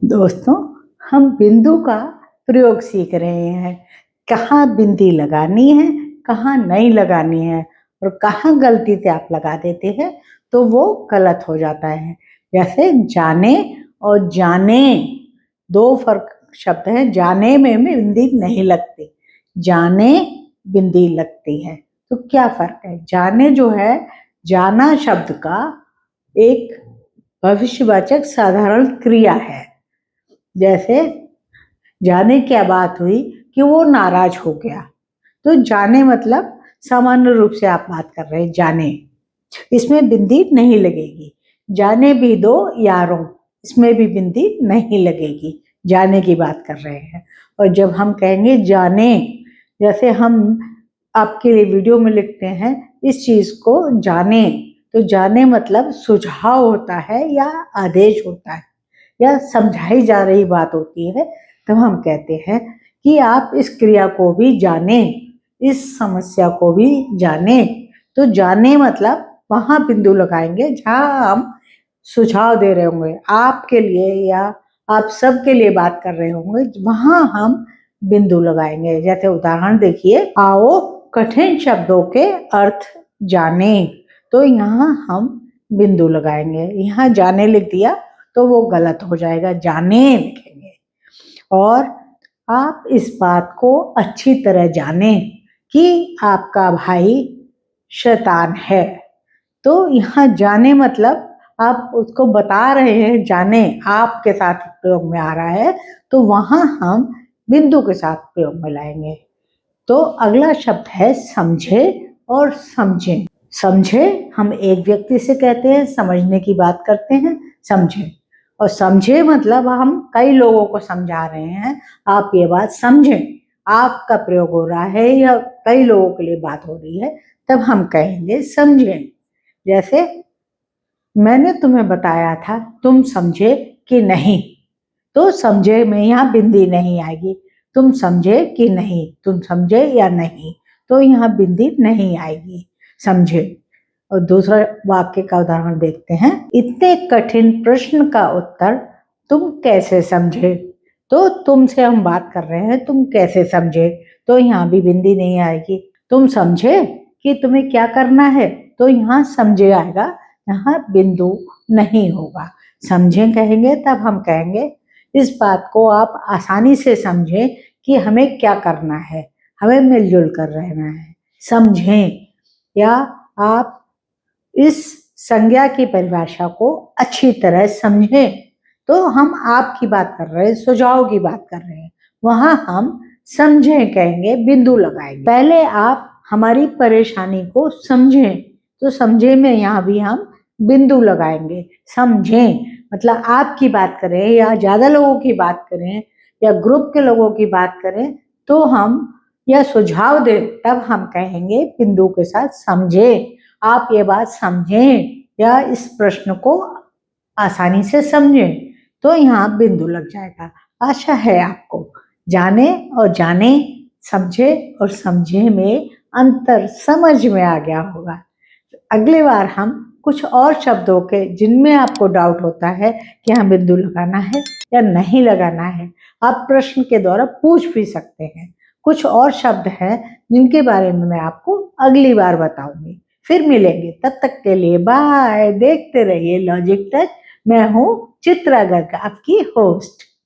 दोस्तों, हम बिंदु का प्रयोग सीख रहे हैं। कहाँ बिंदी लगानी है, कहाँ नहीं लगानी है और कहाँ गलती से आप लगा देते हैं तो वो गलत हो जाता है। जैसे जाने और जाने दो फर्क शब्द हैं। जाने में बिंदी नहीं लगती, जाने बिंदी लगती है। तो क्या फर्क है? जाने जो है जाना शब्द का एक भविष्यवाचक साधारण क्रिया है। जैसे जाने क्या बात हुई कि वो नाराज हो गया, तो जाने मतलब सामान्य रूप से आप बात कर रहे हैं जाने, इसमें बिंदी नहीं लगेगी। जाने भी दो यारों, इसमें भी बिंदी नहीं लगेगी, जाने की बात कर रहे हैं। और जब हम कहेंगे जाने, जैसे हम आपके लिए वीडियो में लिखते हैं इस चीज को जाने, तो जाने मतलब सुझाव होता है या आदेश होता है या समझाई जा रही बात होती है। तब हम कहते हैं कि आप इस क्रिया को भी जाने, इस समस्या को भी जाने। तो जाने मतलब वहां बिंदु लगाएंगे जहां हम सुझाव दे रहे होंगे आपके लिए या आप सबके लिए बात कर रहे होंगे, वहां हम बिंदु लगाएंगे। जैसे उदाहरण देखिए, आओ कठिन शब्दों के अर्थ जाने, तो यहाँ हम बिंदु लगाएंगे। यहाँ जाने लिख दिया तो वो गलत हो जाएगा, जाने लिखेंगे। और आप इस बात को अच्छी तरह जाने कि आपका भाई शैतान है, तो यहाँ जाने मतलब आप उसको बता रहे हैं, जाने आपके साथ प्रयोग में आ रहा है, तो वहां हम बिंदु के साथ प्रयोग में लाएंगे। तो अगला शब्द है समझे और समझे। समझे हम एक व्यक्ति से कहते हैं, समझने की बात करते हैं, समझे। और समझे मतलब हम कई लोगों को समझा रहे हैं, आप ये बात समझें, आपका प्रयोग हो रहा है या कई लोगों के लिए बात हो रही है, तब हम कहेंगे समझें। जैसे मैंने तुम्हें बताया था, तुम समझे कि नहीं, तो समझे में यहाँ बिंदी नहीं आएगी। तुम समझे कि नहीं, तुम समझे या नहीं, तो यहाँ बिंदी नहीं आएगी, समझे। और दूसरा वाक्य का उदाहरण देखते हैं, इतने कठिन प्रश्न का उत्तर तुम कैसे समझे। तो तुमसे हम बात कर रहे हैं, तुम कैसे समझे, तो यहाँ भी बिंदी नहीं आएगी। तुम समझे कि तुम्हें क्या करना है, तो यहाँ समझे आएगा, यहाँ बिंदु नहीं होगा। समझे कहेंगे तब हम कहेंगे इस बात को आप आसानी से समझें कि हमें क्या करना है, हमें मिलजुल कर रहना है, समझें। या आप इस संज्ञा की परिभाषा को अच्छी तरह समझें, तो हम आपकी बात कर रहे हैं, सुझाव की बात कर रहे हैं, वहां हम समझें कहेंगे, बिंदु लगाएंगे। पहले आप हमारी परेशानी को समझें, तो समझे में यहाँ भी हम बिंदु लगाएंगे। समझें मतलब आपकी बात करें या ज्यादा लोगों की बात करें या ग्रुप के लोगों की बात करें, तो हम या सुझाव दें, तब हम कहेंगे बिंदु के साथ समझे, आप ये बात समझें या इस प्रश्न को आसानी से समझें, तो यहाँ बिंदु लग जाएगा। आशा है आपको जाने और जाने, समझे और समझे में अंतर समझ में आ गया होगा। अगली बार हम कुछ और शब्दों के जिनमें आपको डाउट होता है कि यहाँ बिंदु लगाना है या नहीं लगाना है, आप प्रश्न के द्वारा पूछ भी सकते हैं। कुछ और शब्द हैं जिनके बारे में मैं आपको अगली बार बताऊंगी। फिर मिलेंगे, तब तक के लिए बाय। देखते रहिए लॉजिक टच। मैं हूँ चित्रा गर्ग, आपकी होस्ट।